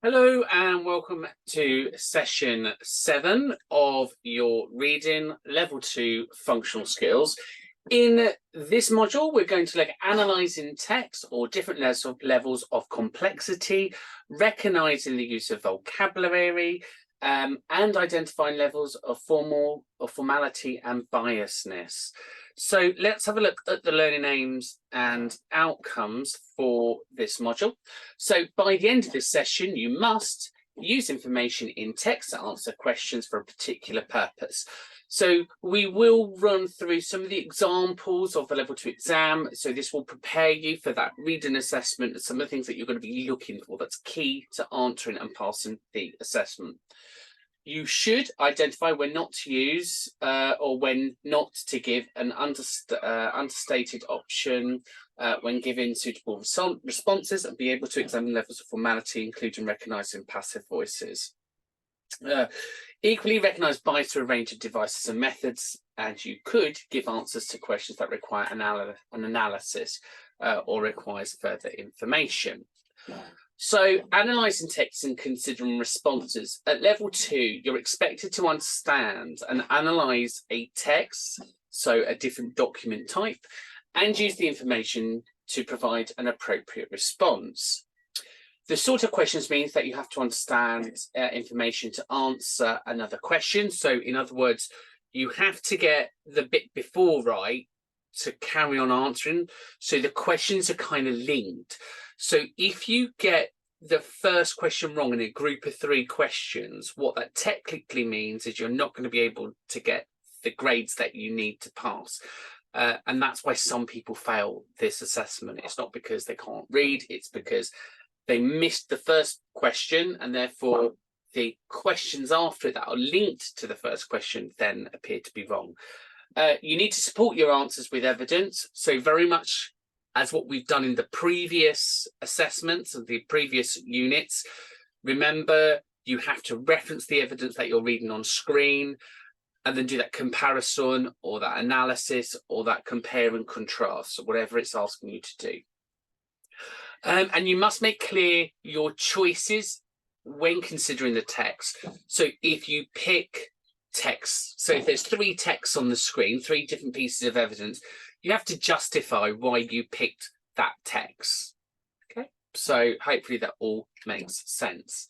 Hello and welcome to session 7 of your reading level 2 functional skills. In this module, we're going to look at analysing text or different levels of complexity, recognising the use of vocabulary, and identifying levels of formality and biasness. So let's have a look at the learning aims and outcomes for this module. So by the end of this session, you must use information in text to answer questions for a particular purpose. So we will run through some of the examples of the level 2 exam. So this will prepare you for that reading assessment and some of the things that you're going to be looking for that's key to answering and passing the assessment. You should identify when not to use or when not to give an understated option when giving suitable responses, and be able to examine levels of formality, including recognising passive voices. Equally, recognise bias through a range of devices and methods, and you could give answers to questions that require an analysis or requires further information. So, analysing text and considering responses. At level 2, you're expected to understand and analyse a text, so a different document type, and use the information to provide an appropriate response. The sort of questions means that you have to understand information to answer another question. So, in other words, you have to get the bit before right to carry on answering. So the questions are kind of linked. So if you get the first question wrong in a group of 3 questions, what that technically means is you're not going to be able to get the grades that you need to pass. And that's why some people fail this assessment. It's not because they can't read, it's because they missed the first question, and therefore the questions after that are linked to the first question then appear to be wrong. You need to support your answers with evidence. So very much as what we've done in the previous assessments of the previous units. Remember, you have to reference the evidence that you're reading on screen and then do that comparison or that analysis or that compare and contrast, or whatever it's asking you to do. And you must make clear your choices when considering the text. So if you pick text, so if there's 3 texts on the screen, 3 different pieces of evidence, you have to justify why you picked that text. Okay, so hopefully that all makes sense.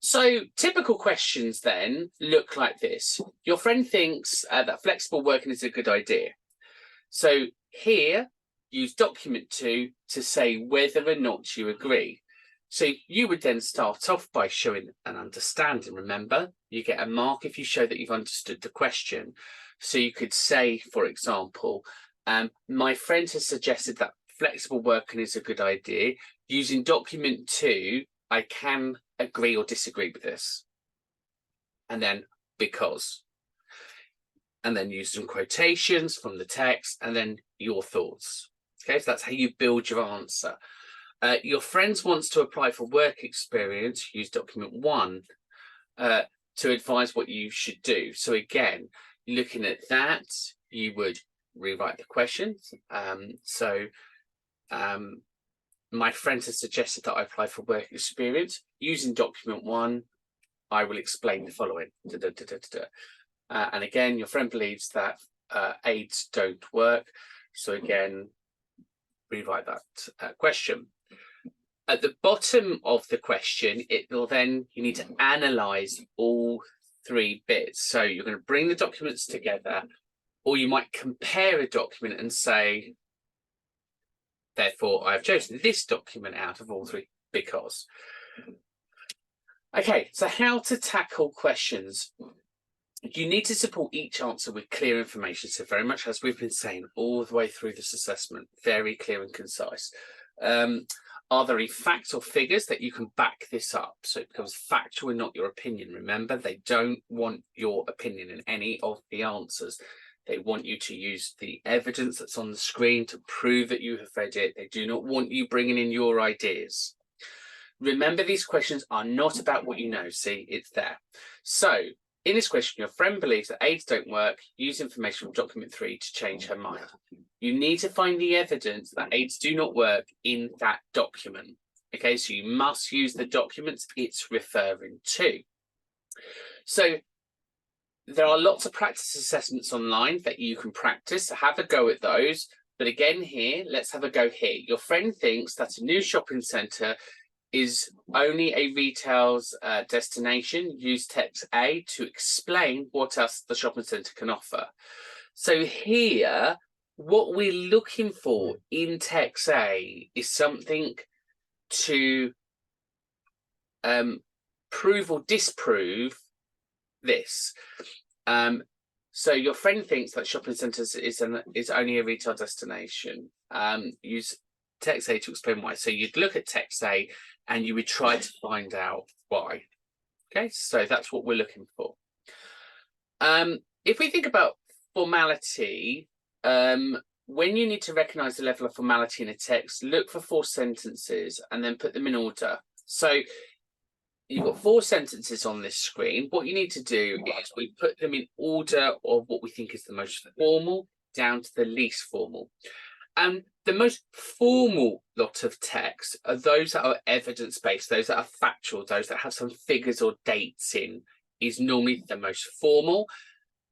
So typical questions then look like this. Your friend thinks that flexible working is a good idea. So here, use document 2 to say whether or not you agree. So you would then start off by showing an understanding. Remember, you get a mark if you show that you've understood the question. So you could say, for example, my friend has suggested that flexible working is a good idea. Using document 2, I can agree or disagree with this. And then because. And then use some quotations from the text and then your thoughts. Okay, so that's how you build your answer. Your friend wants to apply for work experience, use document 1 to advise what you should do. So again, looking at that, you would rewrite the questions. My friend has suggested that I apply for work experience. Using document 1, I will explain the following. And again, your friend believes that aids don't work. So again, rewrite that question. At the bottom of the question, you need to analyze all 3 bits. So you're going to bring the documents together, or you might compare a document and say, therefore, I've chosen this document out of all 3 because. Okay, so how to tackle questions. You need to support each answer with clear information. So very much as we've been saying all the way through this assessment, very clear and concise. Are there any facts or figures that you can back this up? So it becomes factual and not your opinion. Remember, they don't want your opinion in any of the answers. They want you to use the evidence that's on the screen to prove that you have read it. They do not want you bringing in your ideas. Remember, these questions are not about what you know. See, it's there. So in this question, your friend believes that aids don't work. Use information from document 3 to change her mind. You need to find the evidence that aids do not work in that document. Okay, so you must use the documents it's referring to. So there are lots of practice assessments online that you can practice. Have a go at those. But again here, let's have a go here. Your friend thinks that a new shopping centre is only a retail's destination. Use text A to explain what else the shopping centre can offer. So here, what we're looking for in text A is something to prove or disprove this. So your friend thinks that shopping centres is only a retail destination. Use text A to explain why. So you'd look at text A and you would try to find out why. Okay, so that's what we're looking for. If we think about formality, when you need to recognise the level of formality in a text, look for 4 sentences and then put them in order. So you've got 4 sentences on this screen. What you need to do is we put them in order of what we think is the most formal down to the least formal. And the most formal lot of text are those that are evidence-based, those that are factual, those that have some figures or dates in, is normally the most formal.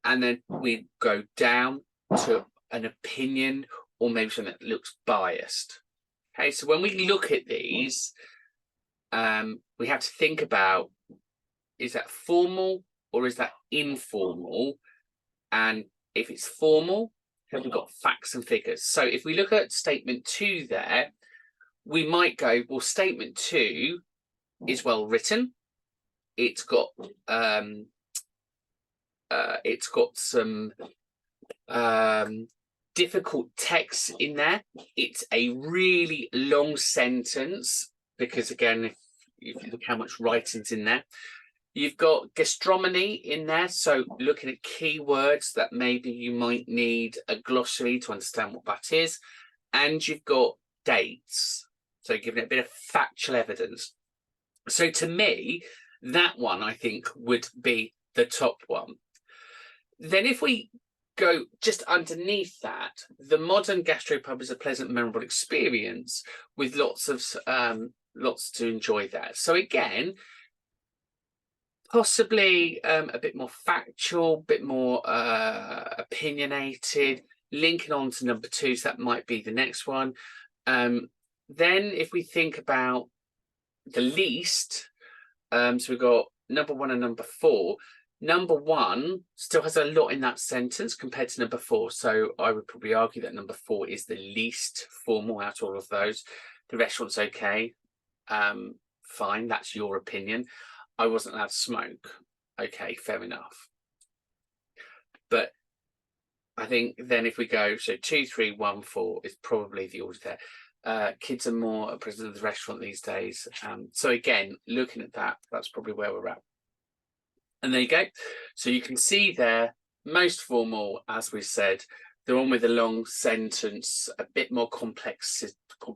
And then we go down to an opinion or maybe something that looks biased. Okay, so when we look at these, we have to think about, is that formal or is that informal? And if it's formal, then we've got facts and figures. So if we look at statement 2 there, we might go, well, statement 2 is well written. It's got some difficult text in there. It's a really long sentence because, again, if you look how much writing's in there. You've got gastronomy in there, so looking at keywords that maybe you might need a glossary to understand what that is. And you've got dates, so giving it a bit of factual evidence. So to me, that one I think would be the top one. Then if we go just underneath that, the modern gastropub is a pleasant, memorable experience with lots to enjoy there. So again, possibly a bit more factual, a bit more opinionated, linking on to number 2, so that might be the next one. Then if we think about the least, so we've got number 1 and number 4. Number 1 still has a lot in that sentence compared to number 4. So I would probably argue that number 4 is the least formal out of all of those. The restaurant's okay. Fine, that's your opinion. I wasn't allowed to smoke. Okay, fair enough. But I think then if we go, so 2, 3, 1, 4 is probably the order there. Kids are more present at the restaurant these days. So again, looking at that, that's probably where we're at. And there you go. So you can see there, most formal, as we said, the one with a long sentence, a bit more complex,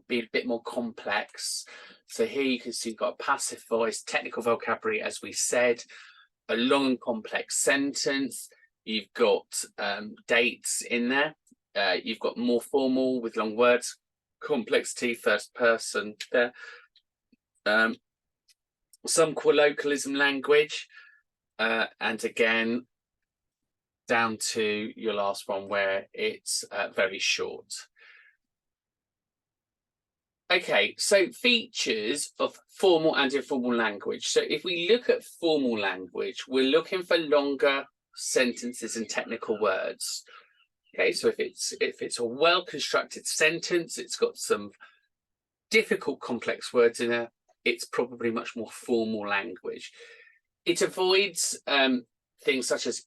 be a bit more complex. So here you can see you've got a passive voice, technical vocabulary, as we said, a long and complex sentence. You've got dates in there. You've got more formal with long words, complexity, first person there. Some colloquialism language. And again, down to your last one where it's very short. Okay, so features of formal and informal language. So if we look at formal language, we're looking for longer sentences and technical words. Okay, so if it's a well-constructed sentence, it's got some difficult, complex words in it, it's probably much more formal language. It avoids things such as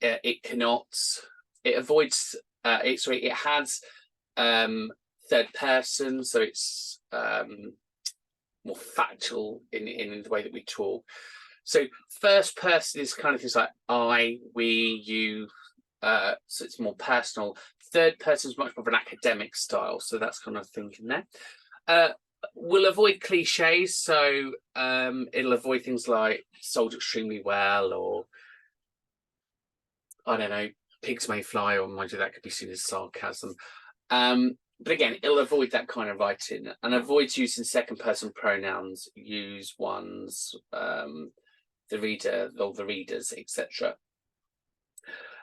it cannot. It avoids. It has third person, so it's more factual in the way that we talk. So first person is kind of things like I, we, you. So it's more personal. Third person is much more of an academic style, so that's kind of thinking there. We'll avoid cliches, so it'll avoid things like sold extremely well, or I don't know, pigs may fly, or mind you, that could be seen as sarcasm. But again, it'll avoid that kind of writing and avoids using second person pronouns, use ones, the reader or the readers, etc.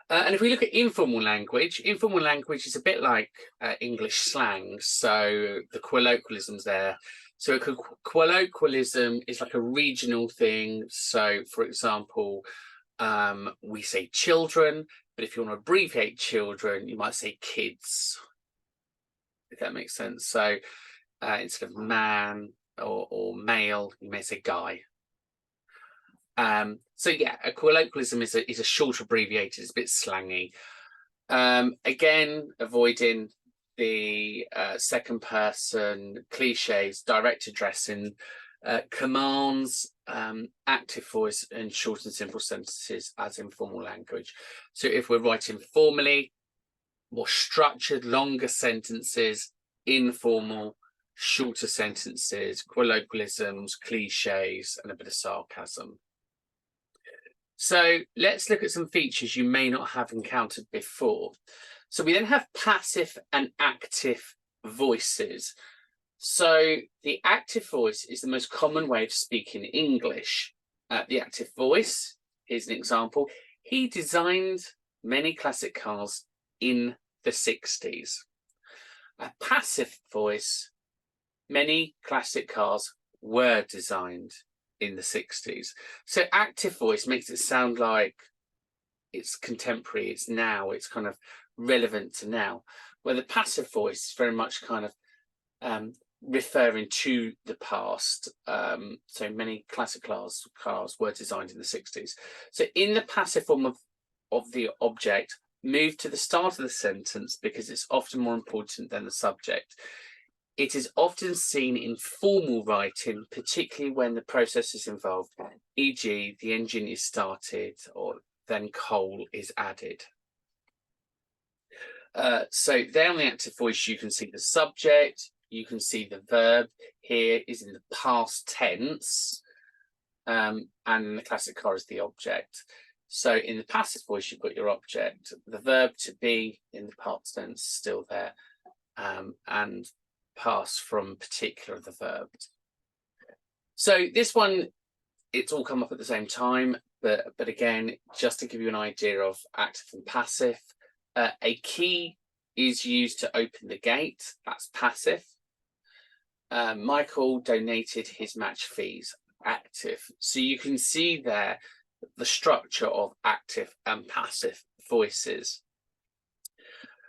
And if we look at informal language is a bit like English slang. So the colloquialisms there. So a colloquialism is like a regional thing. So, for example, we say children, but if you want to abbreviate children, you might say kids, if that makes sense. So instead of man or male, you may say guy. So yeah, a colloquialism is a short abbreviated, it's a bit slangy. Again, avoiding the second person cliches, direct addressing, commands, active voice, and short and simple sentences as informal language. So if we're writing formally, more structured, longer sentences, informal, shorter sentences, colloquialisms, cliches, and a bit of sarcasm. So let's look at some features you may not have encountered before. So we then have passive and active voices. So the active voice is the most common way of speaking English. The active voice, here's an example. He designed many classic cars in the 60s. A passive voice, many classic cars were designed in the 60s. So active voice makes it sound like it's contemporary, it's now, it's kind of relevant to now, where the passive voice is very much kind of referring to the past. So many classic cars were designed in the 60s. So in the passive form of the object, move to the start of the sentence because it's often more important than the subject. It is often seen in formal writing, particularly when the process is involved, e.g. the engine is started or then coal is added. So there on the active voice, you can see the subject, you can see the verb here is in the past tense, and the classic car is the object. So in the passive voice, you've got your object, the verb to be in the past tense still there, and past from particular of the verb. So this one, it's all come up at the same time, but again, just to give you an idea of active and passive, a key is used to open the gate, that's passive. Michael donated his match fees, active. So you can see there the structure of active and passive voices.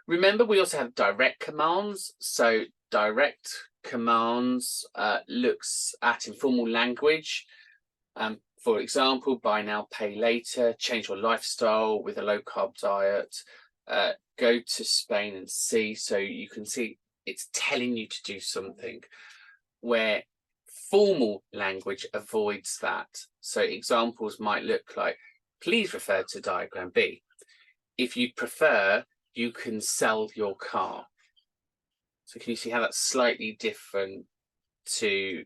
Remember, we also have direct commands. So direct commands looks at informal language. For example, buy now, pay later, change your lifestyle with a low carb diet, go to Spain and see. So you can see it's telling you to do something, where formal language avoids that. So examples might look like, please refer to diagram B. If you prefer, you can sell your car. So can you see how that's slightly different to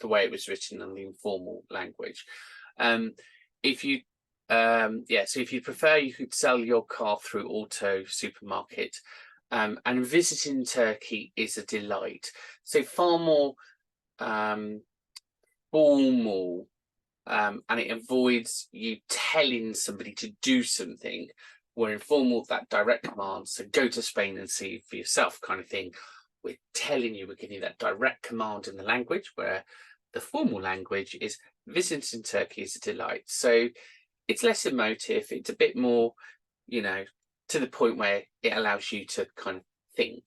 the way it was written in the informal language? If you so if you prefer, you could sell your car through Auto Supermarket, and visiting Turkey is a delight. So far more formal, and it avoids you telling somebody to do something, where informal, that direct command, so go to Spain and see for yourself kind of thing, we're telling you, we're giving you that direct command in the language, where the formal language is visiting Turkey is a delight. So it's less emotive, it's a bit more, you know, to the point where it allows you to kind of think.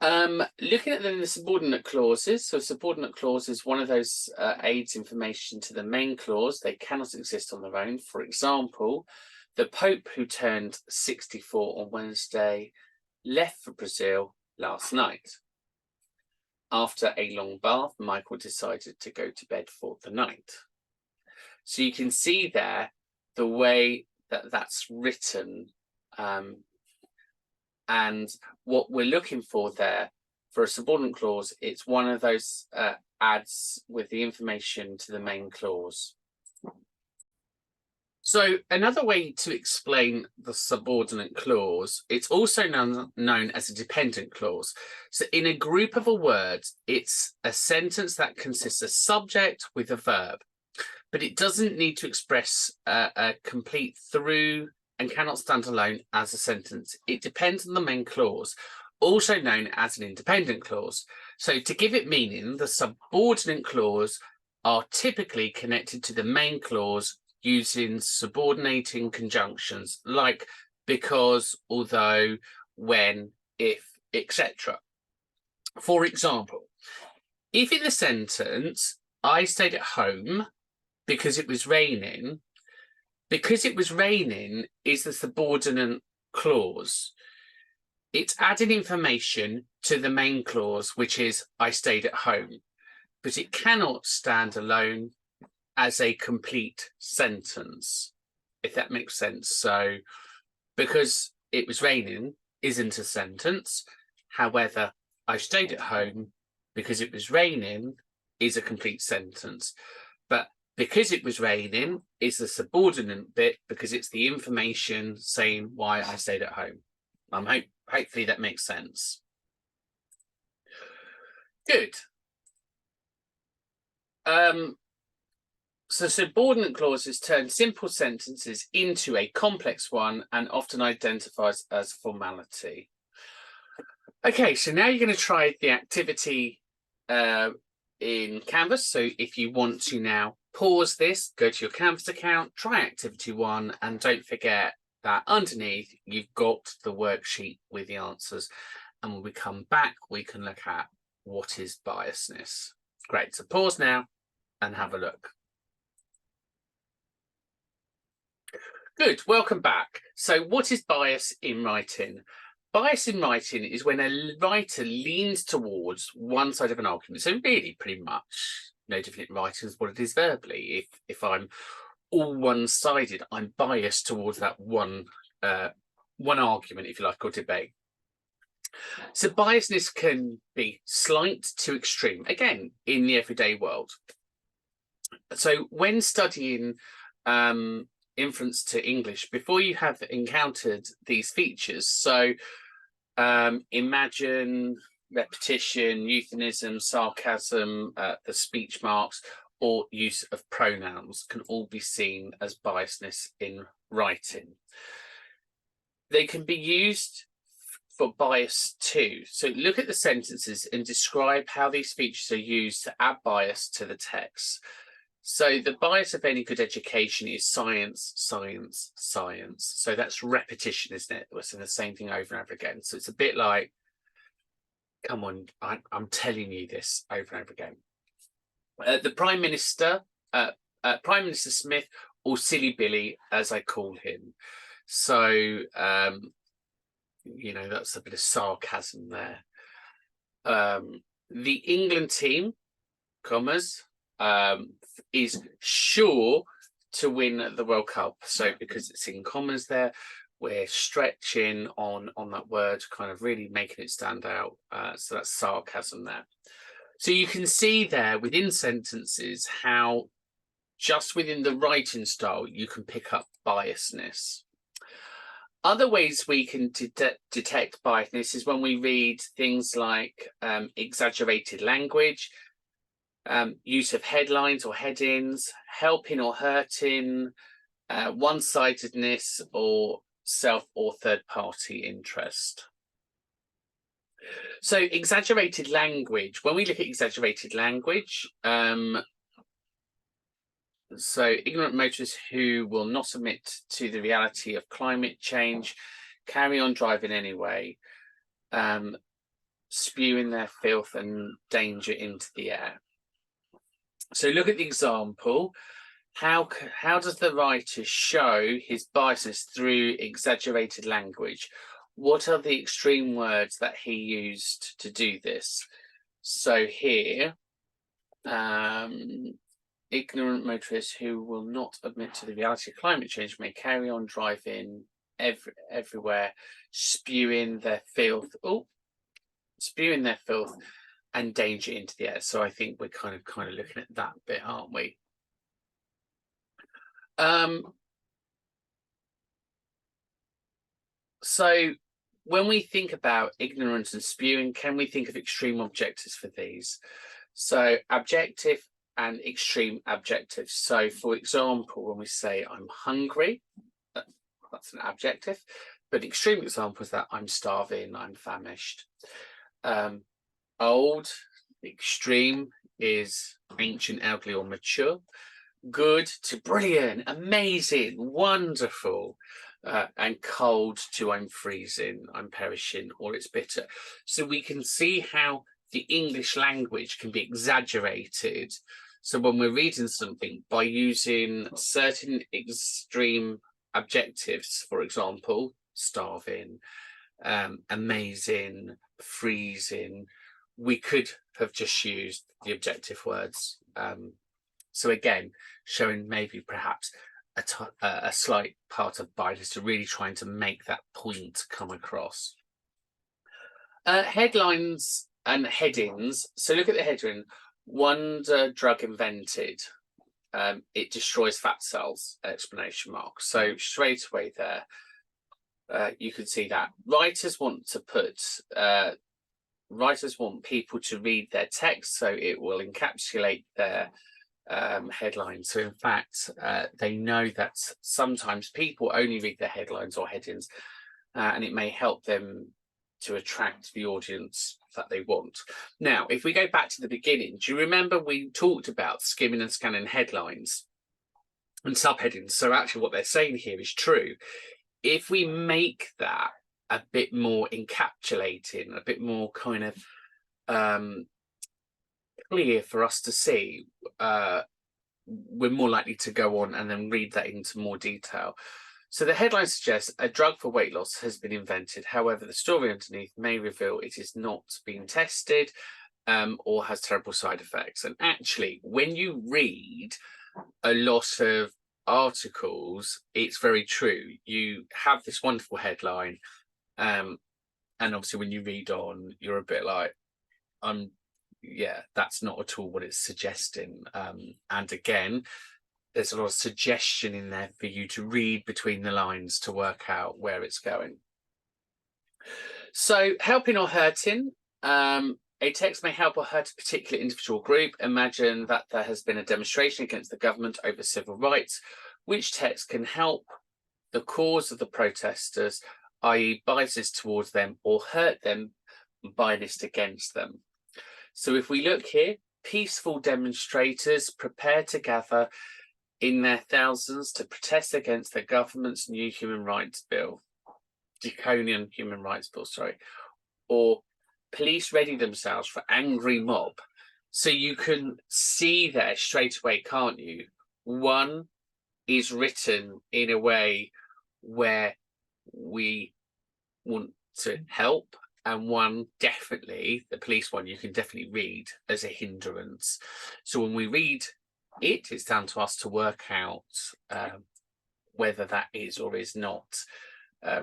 Looking at then the subordinate clauses. So subordinate clause is one of those aids information to the main clause. They cannot exist on their own. For example, the Pope who turned 64 on Wednesday left for Brazil last night. After a long bath, Michael decided to go to bed for the night. So you can see there the way that that's written, and what we're looking for there for a subordinate clause, it's one of those adds with the information to the main clause. So another way to explain the subordinate clause, it's also known as a dependent clause. So in a group of a word, it's a sentence that consists of subject with a verb, but it doesn't need to express a complete through and cannot stand alone as a sentence. It depends on the main clause, also known as an independent clause. So to give it meaning, the subordinate clause are typically connected to the main clause using subordinating conjunctions like because, although, when, if, etc. For example, if in the sentence, I stayed at home because it was raining, because it was raining is the subordinate clause. It's adding information to the main clause, which is I stayed at home, but it cannot stand alone as a complete sentence, if that makes sense. So because it was raining isn't a sentence. However, I stayed at home because it was raining is a complete sentence. But because it was raining is the subordinate bit because it's the information saying why I stayed at home. Hopefully that makes sense. Good. So subordinate clauses turn simple sentences into a complex one and often identifies as formality. Okay, so now you're going to try the activity in Canvas. So if you want to now pause this, go to your Canvas account, try activity 1, and don't forget that underneath you've got the worksheet with the answers. And when we come back, we can look at what is biasness. Great, so pause now and have a look. Good, welcome back. So what is bias in writing? Bias in writing is when a writer leans towards one side of an argument. So really pretty much no different in writing as what it is verbally. If I'm all one-sided, I'm biased towards that one argument, if you like, or debate. So biasness can be slight to extreme, again, in the everyday world. So when studying inference to English, before you have encountered these features, so imagine, repetition, euphemism, sarcasm, the speech marks, or use of pronouns can all be seen as biasness in writing. They can be used for bias too. So look at the sentences and describe how these features are used to add bias to the text. So the bias of any good education is science, science, science. So that's repetition, isn't it? We're saying the same thing over and over again. So it's a bit like, come on, I'm telling you this over and over again. The Prime Minister, Prime Minister Smith, or Silly Billy, as I call him. So, you know, that's a bit of sarcasm there. The England team, commas, is sure to win the World Cup. So because it's in commas there, we're stretching on that word, kind of really making it stand out. So that's sarcasm there. So you can see there within sentences how just within the writing style, you can pick up biasness. Other ways we can detect biasness is when we read things like exaggerated language, use of headlines or headings, helping or hurting, one-sidedness, or self or third-party interest. So exaggerated language, when we look at exaggerated language, so ignorant motorists who will not admit to the reality of climate change, carry on driving anyway, spewing their filth and danger into the air. So look at the example. How does the writer show his biases through exaggerated language? What are the extreme words that he used to do this? So here, ignorant motorists who will not admit to the reality of climate change may carry on driving everywhere, spewing their filth and danger into the air. So I think we're kind of looking at that bit, aren't we? So when we think about ignorance and spewing, can we think of extreme objectives for these? So objective and extreme objectives. So for example, when we say I'm hungry, that's an adjective, but extreme example is that I'm starving, I'm famished. Old, extreme is ancient, elderly, or mature. Good to brilliant, amazing, wonderful, and cold to I'm freezing, I'm perishing, or it's bitter. So we can see how the English language can be exaggerated. So when we're reading something, by using certain extreme adjectives, for example, starving, amazing, freezing, we could have just used the objective words. So again, showing maybe perhaps a slight part of bias to really trying to make that point come across. Headlines and headings. So look at the heading, wonder drug invented. It destroys fat cells, exclamation mark. So straight away there, you can see that writers want to put, writers want people to read their text, so it will encapsulate their headlines. So in fact, they know that sometimes people only read their headlines or headings, and it may help them to attract the audience that they want. Now, if we go back to the beginning, do you remember we talked about skimming and scanning headlines and subheadings? So actually what they're saying here is true. If we make that a bit more encapsulating, a bit more kind of clear for us to see, we're more likely to go on and then read that into more detail. So the headline suggests a drug for weight loss has been invented. However, the story underneath may reveal it is not being tested or has terrible side effects. And actually, when you read a lot of articles, it's very true. You have this wonderful headline, and obviously when you read on, you're a bit like, yeah, that's not at all what it's suggesting. And again, there's a lot of suggestion in there for you to read between the lines to work out where it's going. So helping or hurting, a text may help or hurt a particular individual group. Imagine that there has been a demonstration against the government over civil rights. Which text can help the cause of the protesters, i.e. biases towards them, or hurt them, biased against them? So if we look here, peaceful demonstrators prepare to gather in their thousands to protest against the government's new human rights bill, draconian human rights bill, sorry, or police ready themselves for angry mob. So you can see there straight away, can't you? One is written in a way where we want to help, and one definitely, the police one, you can definitely read as a hindrance. So when we read it, it's down to us to work out whether that is or is not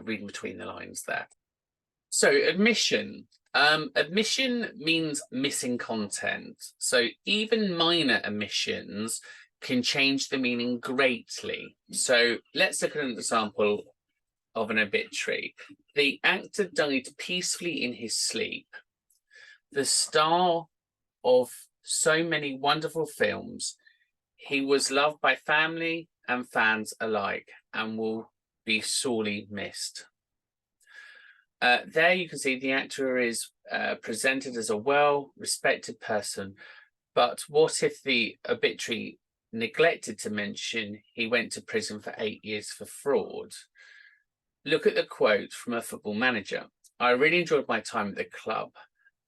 reading between the lines there. So admission. Admission means missing content. So even minor omissions can change the meaning greatly. So let's look at an example of an obituary. The actor died peacefully in his sleep. The star of so many wonderful films, he was loved by family and fans alike and will be sorely missed. There you can see the actor is presented as a well-respected person, but what if the obituary neglected to mention he went to prison for 8 years for fraud? Look at the quote from a football manager. I really enjoyed my time at the club,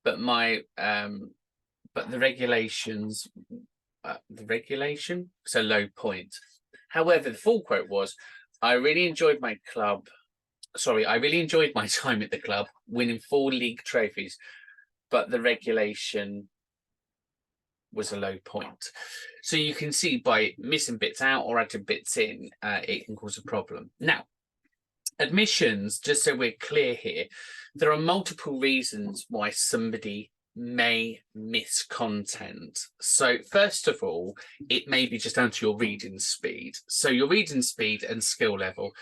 but the regulations, it's a low point. However, the full quote was, I really enjoyed my time at the club, winning 4 league trophies, but the regulation was a low point. So you can see by missing bits out or adding bits in, it can cause a problem. Now, admissions, just so we're clear here, there are multiple reasons why somebody may miss content. So first of all, it may be just down to your reading speed. So your reading speed and skill level.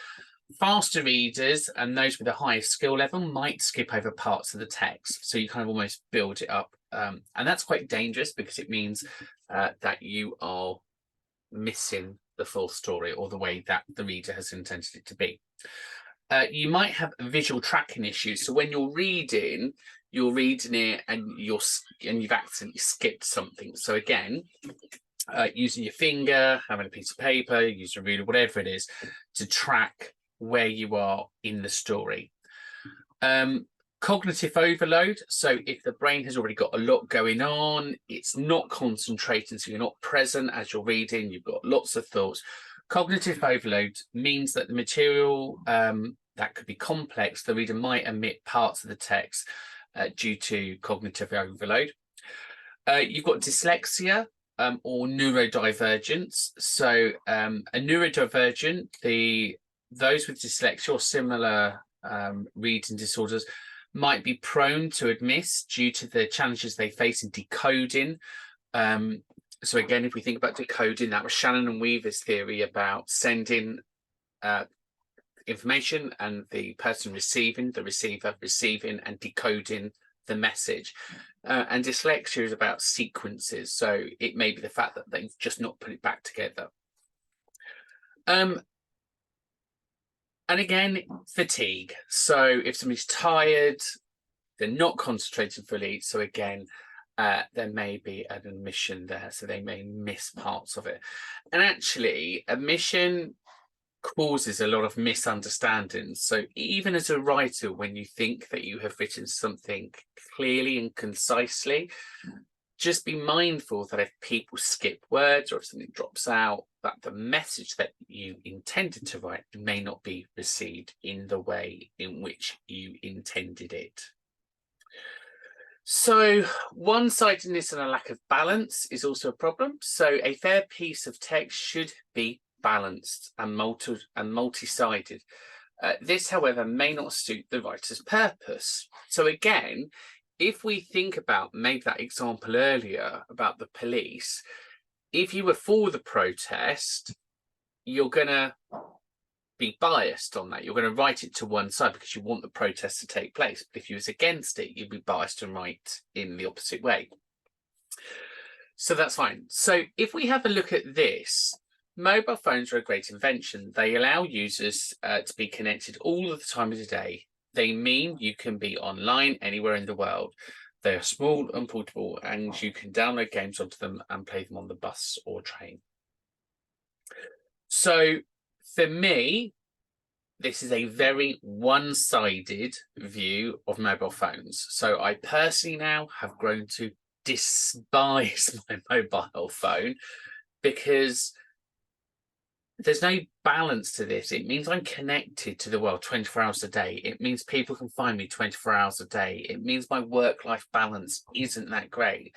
Faster readers and those with a higher skill level might skip over parts of the text. So you kind of almost build it up. And that's quite dangerous because it means that you are missing the full story or the way that the reader has intended it to be. You might have visual tracking issues. So when you're reading it and you've accidentally skipped something. So again, using your finger, having a piece of paper, using a ruler, whatever it is, to track where you are in the story. Cognitive overload. So if the brain has already got a lot going on, it's not concentrating, so you're not present as you're reading, you've got lots of thoughts. Cognitive overload means that the material that could be complex, the reader might omit parts of the text due to cognitive overload. You've got dyslexia or neurodivergence. So a neurodivergent, those with dyslexia or similar reading disorders might be prone to miss due to the challenges they face in decoding. So again, if we think about decoding, that was Shannon and Weaver's theory about sending information and the person receiving, the receiver receiving and decoding the message. And dyslexia is about sequences. So it may be the fact that they've just not put it back together. And again, fatigue. So if somebody's tired, they're not concentrating fully. So again, there may be an omission there. So they may miss parts of it. And actually, omission causes a lot of misunderstandings. So even as a writer, when you think that you have written something clearly and concisely, just be mindful that if people skip words or if something drops out, that the message that you intended to write may not be received in the way in which you intended it. So one-sidedness and a lack of balance is also a problem. So a fair piece of text should be balanced and multi-sided. This, however, may not suit the writer's purpose. So again, if we think about maybe that example earlier about the police, if you were for the protest, you're going to be biased on that. You're going to write it to one side because you want the protest to take place. But if you was against it, you'd be biased and write in the opposite way. So that's fine. So if we have a look at this, mobile phones are a great invention. They allow users to be connected all of the time of the day. They mean you can be online anywhere in the world. They are small and portable, and you can download games onto them and play them on the bus or train. So for me, this is a very one-sided view of mobile phones. So I personally now have grown to despise my mobile phone because there's no balance to this. It means I'm connected to the world 24 hours a day. It means people can find me 24 hours a day. It means my work-life balance isn't that great.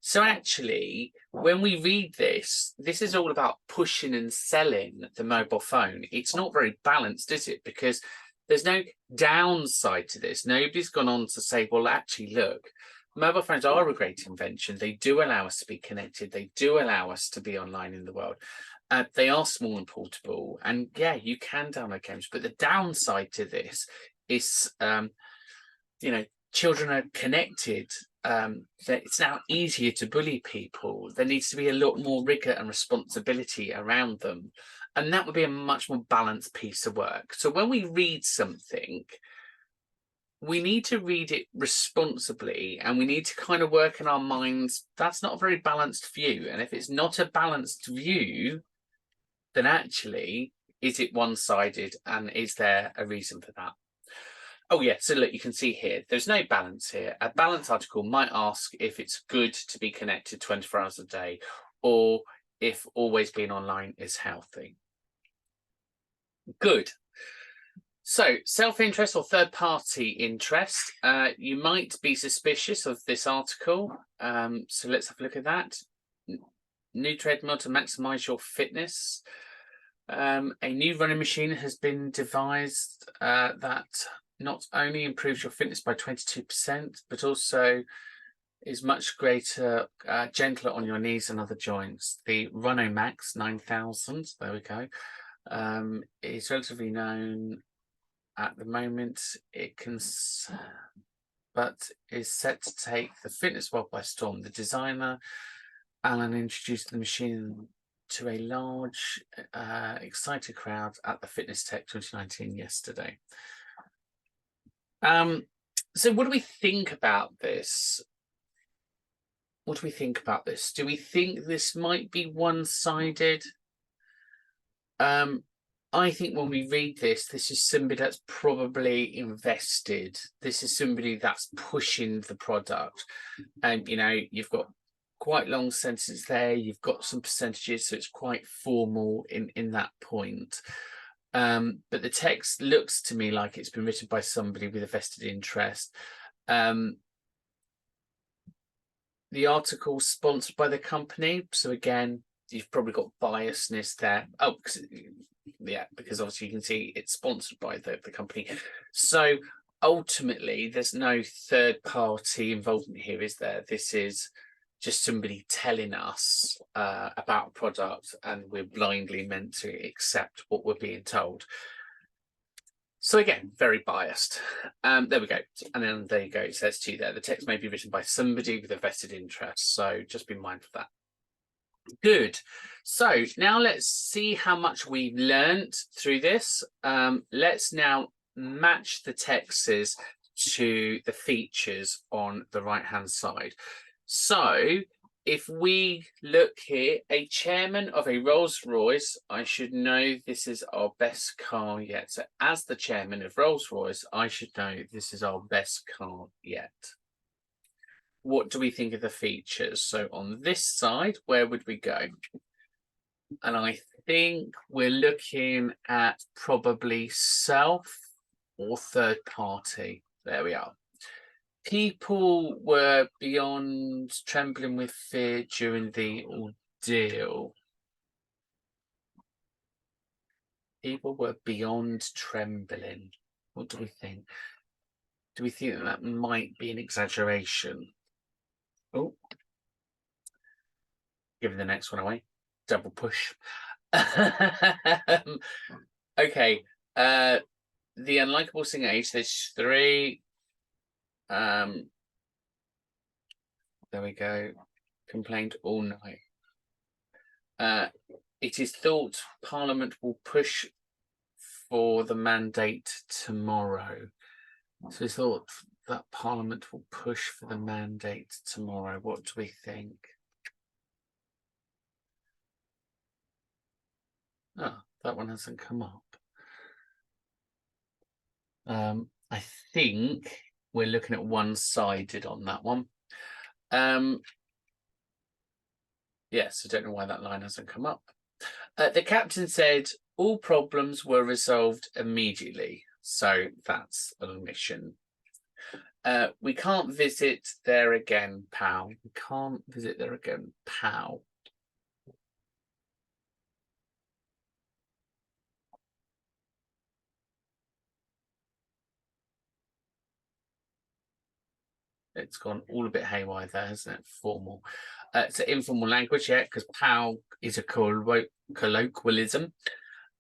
So actually, when we read this, this is all about pushing and selling the mobile phone. It's not very balanced, is it? Because there's no downside to this. Nobody's gone on to say, well, actually, look, mobile phones are a great invention. They do allow us to be connected. They do allow us to be online in the world. They are small and portable, and yeah, you can download games. But the downside to this is, children are connected. It's now easier to bully people. There needs to be a lot more rigor and responsibility around them, and that would be a much more balanced piece of work. So when we read something, we need to read it responsibly, and we need to kind of work in our minds, that's not a very balanced view. And if it's not a balanced view, then actually, is it one-sided, and is there a reason for that? Oh yeah, so look, you can see here, there's no balance here. A balance article might ask if it's good to be connected 24 hours a day, or if always being online is healthy. Good. So self-interest or third-party interest, you might be suspicious of this article. So let's have a look at that. New treadmill to maximize your fitness. A new running machine has been devised that not only improves your fitness by 22%, but also is much greater, gentler on your knees and other joints. The Runomax 9000, there we go, is relatively known at the moment. It can, but is set to take the fitness world by storm. The designer, Alan, introduced the machine to a large, excited crowd at the Fitness Tech 2019 yesterday. So what do we think about this? What do we think about this? Do we think this might be one-sided? I think when we read this is somebody that's probably invested. This is somebody that's pushing the product. And, you know, you've got quite long sentences there. You've got some percentages, so it's quite formal in that point. But the text looks to me like it's been written by somebody with a vested interest. The article sponsored by the company. So again, you've probably got biasness there. Oh, yeah, because obviously you can see it's sponsored by the company. So ultimately, there's no third party involvement here, is there? This is just somebody telling us about a product, and we're blindly meant to accept what we're being told. So again, very biased. There we go. And then there you go. It says to you there, the text may be written by somebody with a vested interest. So just be mindful of that. Good. So now let's see how much we've learned through this. Let's now match the texts to the features on the right-hand side. So if we look here, a chairman of a Rolls-Royce, I should know this is our best car yet. So as the chairman of Rolls-Royce, I should know this is our best car yet. What do we think of the features? So on this side, where would we go? And I think we're looking at probably self or third party. There we are. People were beyond trembling with fear during the ordeal. People were beyond trembling. What do we think? Do we think that might be an exaggeration? Oh, giving the next one away. Double push. Okay. The unlikable singer, age stage 3. There we go. Complained all night. It is thought Parliament will push for the mandate tomorrow. So it's thought that Parliament will push for the mandate tomorrow. What do we think? Oh, that one hasn't come up. I think we're looking at one-sided on that one. Yes, I don't know why that line hasn't come up. The captain said all problems were resolved immediately. So that's an omission. We can't visit there again, pal. We can't visit there again, pal. It's gone all a bit haywire there, hasn't it? Formal. It's an informal language, yeah, because pal is a colloquialism.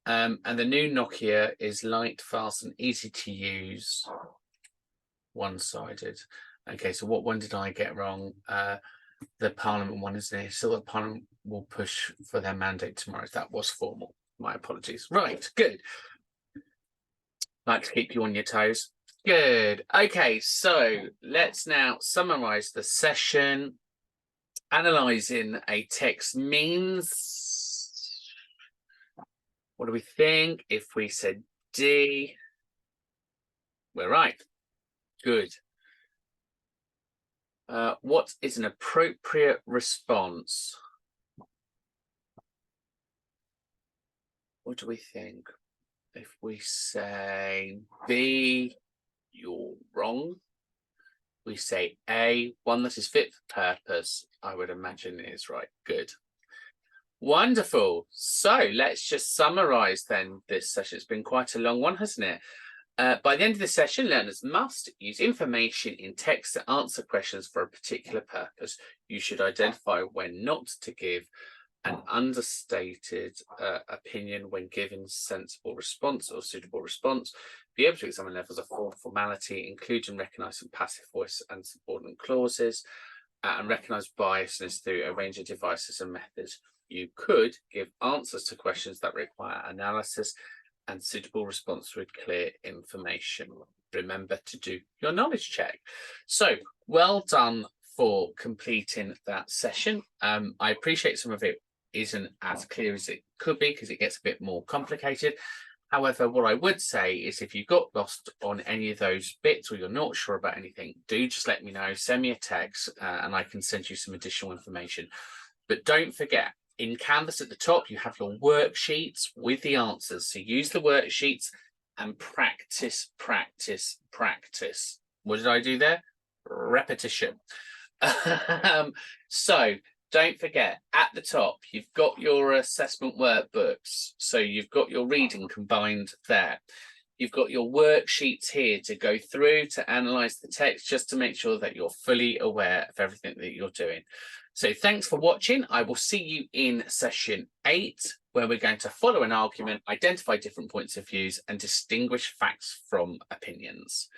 And the new Nokia is light, fast, and easy to use. One-sided. Okay, so what one did I get wrong? The Parliament one, isn't it? So the Parliament will push for their mandate tomorrow. That was formal. My apologies. Right, good. Like to keep you on your toes. Good. Okay, so let's now summarize the session. Analyzing a text means. What do we think? If we said D, we're right. Good. What is an appropriate response? What do we think? If we say B, you're wrong. We say A, one that is fit for purpose, I would imagine is right. Good. Wonderful. So let's just summarize then this session. It's been quite a long one, hasn't it? By the end of the session, learners must use information in text to answer questions for a particular purpose. You should identify when not to give an understated opinion when given sensible response or suitable response. Be able to examine levels of formality, include and recognise some passive voice and subordinate clauses, and recognise biasness through a range of devices and methods. You could give answers to questions that require analysis and suitable response with clear information. Remember to do your knowledge check. So well done for completing that session. I appreciate some of it isn't as clear as it could be because it gets a bit more complicated. However, what I would say is if you got lost on any of those bits or you're not sure about anything, do just let me know, send me a text and I can send you some additional information. But don't forget, in Canvas at the top, you have your worksheets with the answers. So use the worksheets and practice, practice, practice. What did I do there? Repetition. So don't forget, at the top, you've got your assessment workbooks. So you've got your reading combined there. You've got your worksheets here to go through to analyze the text, just to make sure that you're fully aware of everything that you're doing. So thanks for watching. I will see you in session 8, where we're going to follow an argument, identify different points of views, and distinguish facts from opinions.